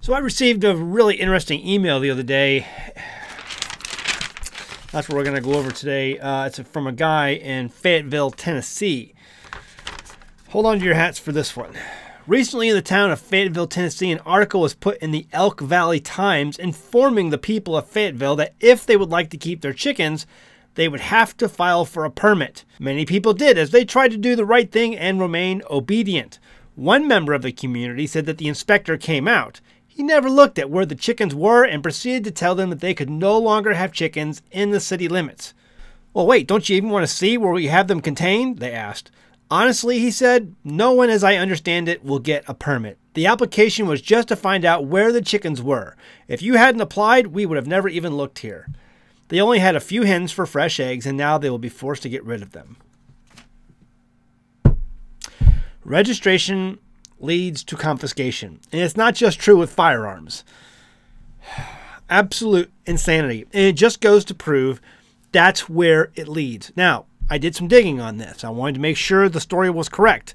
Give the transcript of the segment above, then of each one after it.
So I received a really interesting email the other day. That's what we're going to go over today. It's from a guy in Fayetteville, Tennessee. Hold on to your hats for this one. Recently in the town of Fayetteville, Tennessee, an article was put in the Elk Valley Times informing the people of Fayetteville that if they would like to keep their chickens, they would have to file for a permit. Many people did, as they tried to do the right thing and remain obedient. One member of the community said that the inspector came out. He never looked at where the chickens were and proceeded to tell them that they could no longer have chickens in the city limits. Well, wait, don't you even want to see where we have them contained? They asked. Honestly, he said, no one, as I understand it, will get a permit. The application was just to find out where the chickens were. If you hadn't applied, we would have never even looked here. They only had a few hens for fresh eggs, and now they will be forced to get rid of them. Registration leads to confiscation. And it's not just true with firearms. Absolute insanity. And it just goes to prove that's where it leads. Now, I did some digging on this. I wanted to make sure the story was correct.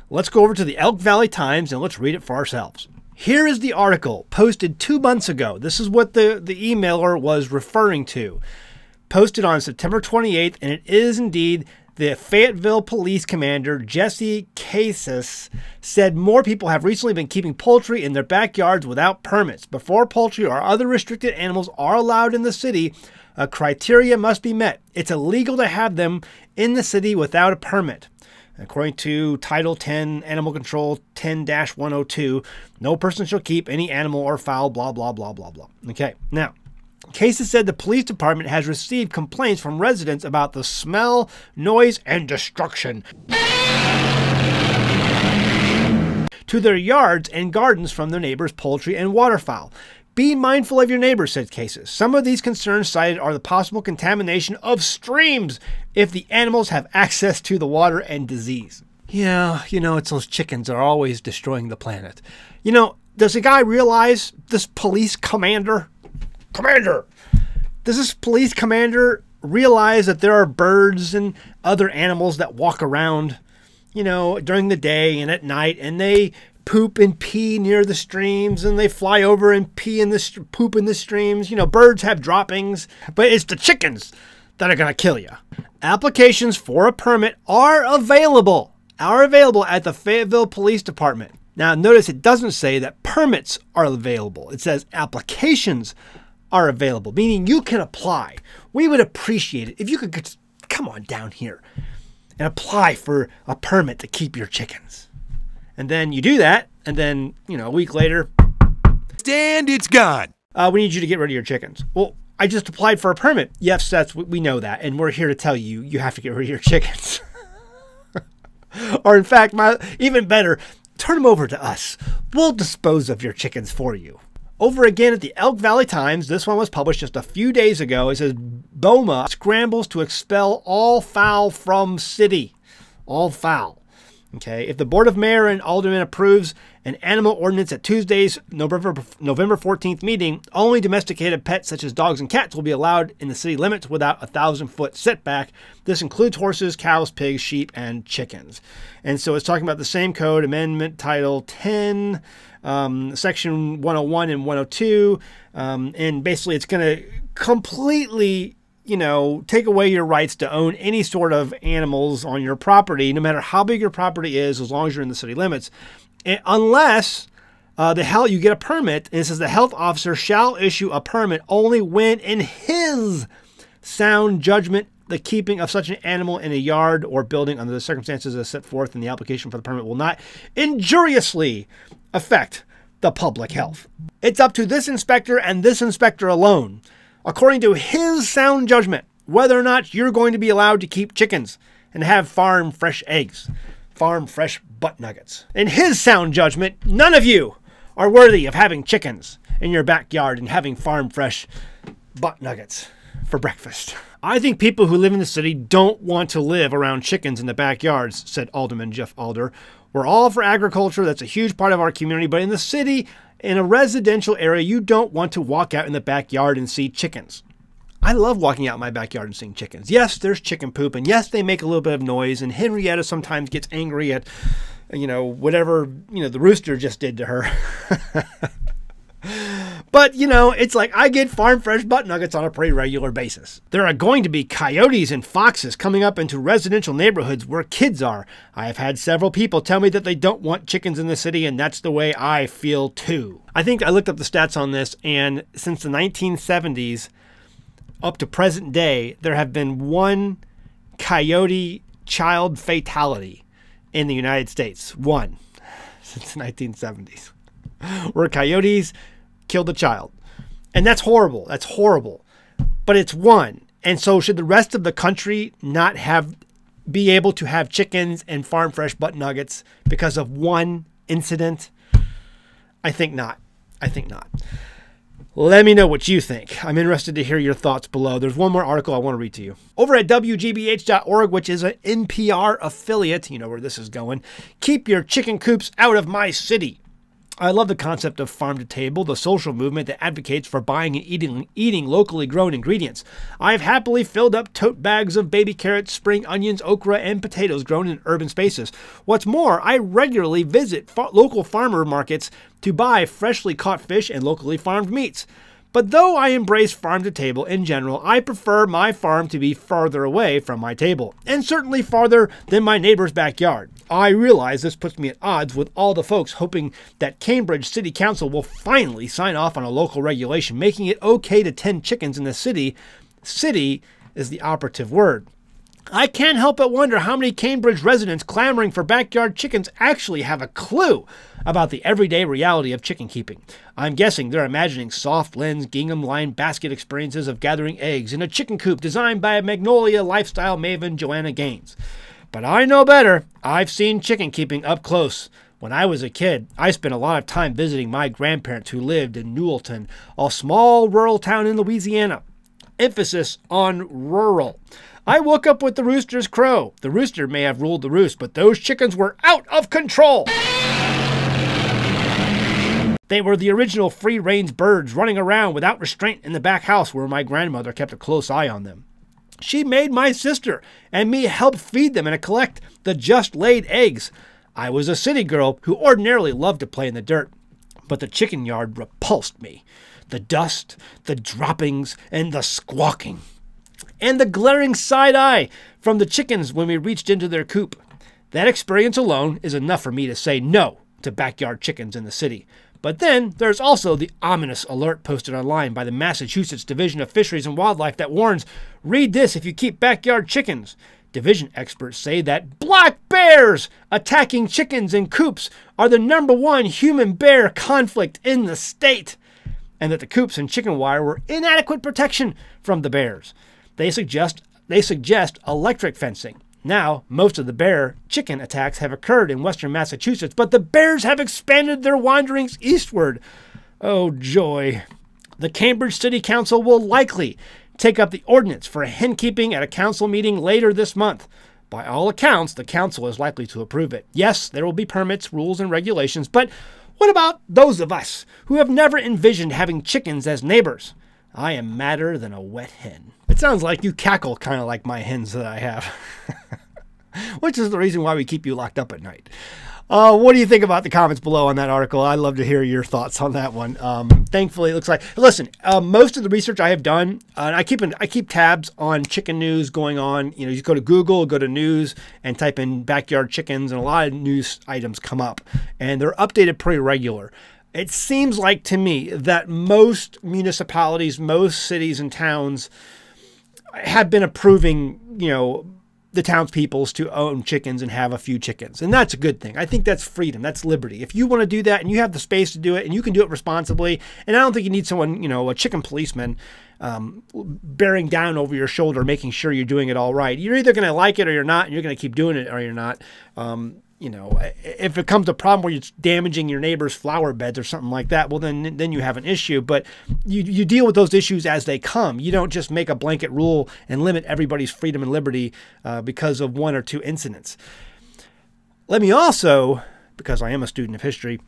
Let's go over to the Elk Valley Times and let's read it for ourselves. Here is the article posted 2 months ago. This is what the emailer was referring to. Posted on September 28th, and it is indeed the Fayetteville Police Commander, Jesse Casas, said more people have recently been keeping poultry in their backyards without permits. Before poultry or other restricted animals are allowed in the city, a criteria must be met. It's illegal to have them in the city without a permit. According to Title 10 Animal Control 10-102, no person shall keep any animal or fowl, blah, blah, blah, blah, blah. Okay, now, Casey said the police department has received complaints from residents about the smell, noise, and destruction to their yards and gardens from their neighbors' poultry and waterfowl. Be mindful of your neighbors, said Casey. Some of these concerns cited are the possible contamination of streams if the animals have access to the water and disease. Yeah, it's those chickens that are always destroying the planet. Does the guy realize, this police commander, does this police commander realize that there are birds and other animals that walk around, during the day and at night, and they poop and pee near the streams, and they fly over and pee in the poop in the streams? Birds have droppings, but it's the chickens that are going to kill you. Applications for a permit are available at the Fayetteville Police Department. Now, notice it doesn't say that permits are available. It says applications are available, meaning you can apply. We would appreciate it if you could just come on down here and apply for a permit to keep your chickens. And then you do that, and then, a week later, and it's gone. We need you to get rid of your chickens. Well, I just applied for a permit. Yes, we know that, and we're here to tell you, you have to get rid of your chickens. Or in fact, even better, turn them over to us. We'll dispose of your chickens for you. Over again at the Elk Valley Times, this one was published just a few days ago. It says, BOMA scrambles to expel all fowl from city. All fowl. Okay, if the Board of Mayor and Aldermen approves an animal ordinance at Tuesday's November 14th meeting, only domesticated pets such as dogs and cats will be allowed in the city limits without a 1,000-foot setback. This includes horses, cows, pigs, sheep, and chickens. And so it's talking about the same code, Amendment Title 10, Section 101 and 102. And basically it's going to completely take away your rights to own any sort of animals on your property, no matter how big your property is, as long as you're in the city limits, unless you get a permit. And it says the health officer shall issue a permit only when, in his sound judgment, the keeping of such an animal in a yard or building under the circumstances as set forth in the application for the permit will not injuriously affect the public health. It's up to this inspector and this inspector alone, according to his sound judgment, whether or not you're going to be allowed to keep chickens and have farm fresh eggs, farm fresh butt nuggets. In his sound judgment, none of you are worthy of having chickens in your backyard and having farm fresh butt nuggets for breakfast. I think people who live in the city don't want to live around chickens in the backyards, said Alderman Jeff Alder. We're all for agriculture. That's a huge part of our community. But in the city, in a residential area, you don't want to walk out in the backyard and see chickens. I love walking out in my backyard and seeing chickens. Yes, there's chicken poop, and yes, they make a little bit of noise, and Henrietta sometimes gets angry at, whatever, the rooster just did to her. But, you know, it's like I get farm fresh butt nuggets on a pretty regular basis. There are going to be coyotes and foxes coming up into residential neighborhoods where kids are. I have had several people tell me that they don't want chickens in the city, and that's the way I feel too. I think I looked up the stats on this, and since the 1970s up to present day, there have been one coyote child fatality in the United States. One since the 1970s. Where coyotes killed a child. And that's horrible. That's horrible. But it's one. And so should the rest of the country not be able to have chickens and farm fresh butt nuggets because of one incident? I think not. I think not. Let me know what you think. I'm interested to hear your thoughts below. There's one more article I want to read to you. Over at WGBH.org, which is an NPR affiliate, you know where this is going, keep your chicken coops out of my city. I love the concept of farm to table, the social movement that advocates for buying and eating locally grown ingredients. I've happily filled up tote bags of baby carrots, spring onions, okra, and potatoes grown in urban spaces. What's more, I regularly visit local farmer markets to buy freshly caught fish and locally farmed meats. But though I embrace farm to table in general, I prefer my farm to be farther away from my table, and certainly farther than my neighbor's backyard. I realize this puts me at odds with all the folks hoping that Cambridge City Council will finally sign off on a local regulation making it okay to tend chickens in the city. City is the operative word. I can't help but wonder how many Cambridge residents clamoring for backyard chickens actually have a clue about the everyday reality of chicken keeping. I'm guessing they're imagining soft lens, gingham-lined basket experiences of gathering eggs in a chicken coop designed by a Magnolia lifestyle maven Joanna Gaines. But I know better. I've seen chicken keeping up close. When I was a kid, I spent a lot of time visiting my grandparents who lived in Newellton, a small rural town in Louisiana. Emphasis on rural. I woke up with the rooster's crow. The rooster may have ruled the roost, but those chickens were out of control. They were the original free-range birds running around without restraint in the back house where my grandmother kept a close eye on them. She made my sister and me help feed them and collect the just-laid eggs. I was a city girl who ordinarily loved to play in the dirt, but the chicken yard repulsed me. The dust, the droppings, and the squawking. And the glaring side eye from the chickens when we reached into their coop. That experience alone is enough for me to say no to backyard chickens in the city. But then there's also the ominous alert posted online by the Massachusetts Division of Fisheries and Wildlife that warns, read this if you keep backyard chickens. Division experts say that black bears attacking chickens in coops are the #1 human-bear conflict in the state, and that the coops and chicken wire were inadequate protection from the bears. They suggest electric fencing. Now, most of the bear-chicken attacks have occurred in western Massachusetts, but the bears have expanded their wanderings eastward. Oh, joy. The Cambridge City Council will likely take up the ordinance for hen keeping at a council meeting later this month. By all accounts, the council is likely to approve it. Yes, there will be permits, rules, and regulations, but what about those of us who have never envisioned having chickens as neighbors? I am madder than a wet hen. It sounds like you cackle kind of like my hens that I have. Which is the reason why we keep you locked up at night. What do you think about the comments below on that article? I'd love to hear your thoughts on that one. Thankfully, it looks like... Listen, most of the research I have done, and I keep tabs on chicken news going on. You know, you go to Google, go to news, and type in backyard chickens, and a lot of news items come up. And they're updated pretty regular. It seems like to me that most municipalities, most cities and towns have been approving, you know, the townspeoples to own chickens and have a few chickens. And that's a good thing. I think that's freedom. That's liberty. If you want to do that and you have the space to do it and you can do it responsibly, and I don't think you need someone, you know, a chicken policeman bearing down over your shoulder, making sure you're doing it all right. You're either going to like it or you're not, and you're going to keep doing it or you're not. You know, if it comes to a problem where it's damaging your neighbor's flower beds or something like that, well, then you have an issue. But you deal with those issues as they come. You don't just make a blanket rule and limit everybody's freedom and liberty because of one or two incidents. Let me also, because I am a student of history,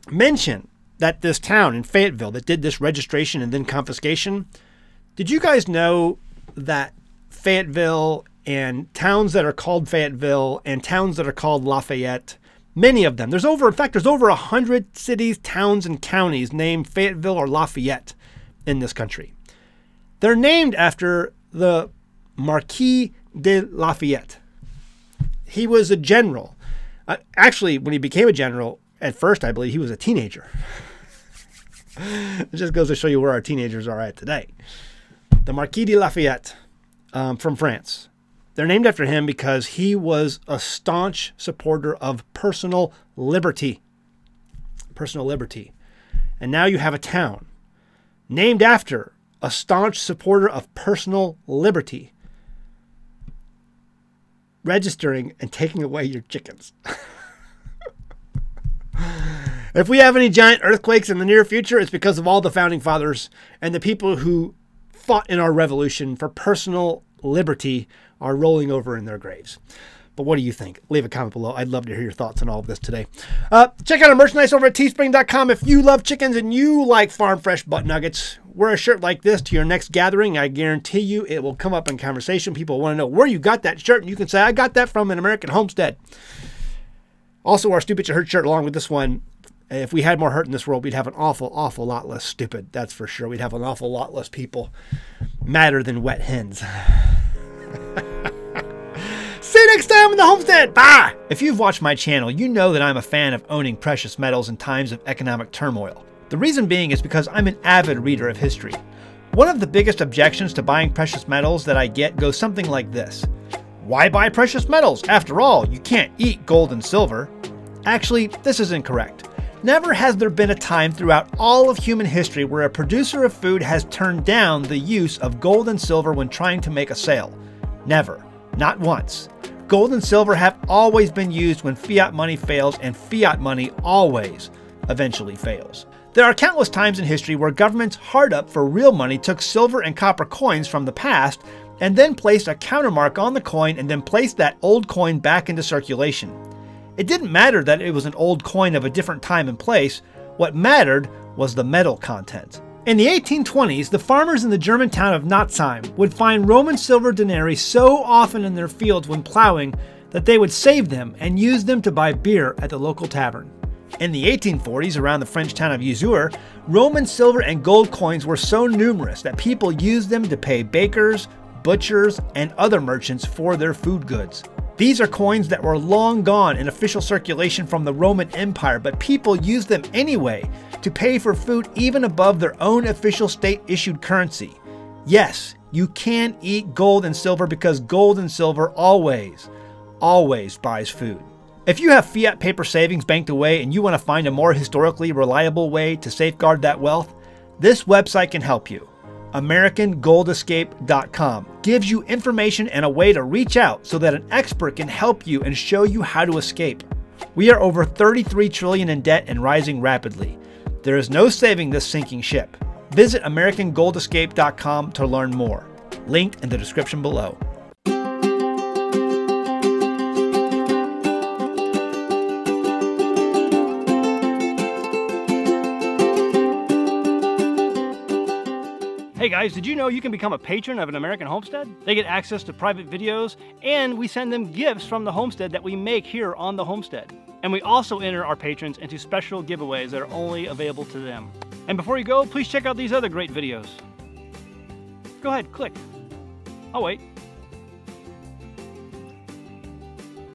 mention that this town in Fayetteville that did this registration and then confiscation, did you guys know that Fayetteville and towns that are called Fayetteville and towns that are called Lafayette Many of them. In fact, there's over 100 cities, towns, and counties named Fayetteville or Lafayette in this country. They're named after the Marquis de Lafayette. He was a general. Actually, when he became a general, at first, I believe he was a teenager. It just goes to show you where our teenagers are at today. The Marquis de Lafayette from France. They're named after him because he was a staunch supporter of personal liberty. Personal liberty. And now you have a town named after a staunch supporter of personal liberty, registering and taking away your chickens. If we have any giant earthquakes in the near future, it's because of all the founding fathers and the people who fought in our revolution for personal liberty are rolling over in their graves. But what do you think? Leave a comment below. I'd love to hear your thoughts on all of this today. Check out our merchandise over at teespring.com. If you love chickens and you like farm fresh butt nuggets, wear a shirt like this to your next gathering. I guarantee you it will come up in conversation. People want to know where you got that shirt, and you can say, I got that from an American Homestead. Also, our Stupid You Hurt shirt along with this one. If we had more hurt in this world, we'd have an awful, awful lot less stupid. That's for sure. We'd have an awful lot less people madder than wet hens. See you next time in the Homestead. Bye! If you've watched my channel, you know that I'm a fan of owning precious metals in times of economic turmoil. The reason being is because I'm an avid reader of history. One of the biggest objections to buying precious metals that I get goes something like this. Why buy precious metals? After all, you can't eat gold and silver. Actually, this is incorrect. Never has there been a time throughout all of human history where a producer of food has turned down the use of gold and silver when trying to make a sale. Never. Not once. Gold and silver have always been used when fiat money fails, and fiat money always eventually fails. There are countless times in history where governments hard up for real money took silver and copper coins from the past and then placed a countermark on the coin and then placed that old coin back into circulation. It didn't matter that it was an old coin of a different time and place. What mattered was the metal content. In the 1820s, the farmers in the German town of Natzheim would find Roman silver denarii so often in their fields when plowing that they would save them and use them to buy beer at the local tavern. In the 1840s, around the French town of Usure, Roman silver and gold coins were so numerous that people used them to pay bakers, butchers, and other merchants for their food goods. These are coins that were long gone in official circulation from the Roman Empire, but people used them anyway to pay for food even above their own official state-issued currency. Yes, you can eat gold and silver because gold and silver always buys food. If you have fiat paper savings banked away and you want to find a more historically reliable way to safeguard that wealth, this website can help you. AmericanGoldEscape.com gives you information and a way to reach out so that an expert can help you and show you how to escape. We are over $33 trillion in debt and rising rapidly. There is no saving this sinking ship. Visit AmericanGoldEscape.com to learn more. Link in the description below. Hey guys, did you know you can become a patron of an American Homestead? They get access to private videos, and we send them gifts from the homestead that we make here on the homestead. And we also enter our patrons into special giveaways that are only available to them. And before you go, please check out these other great videos. Go ahead, click. Oh wait,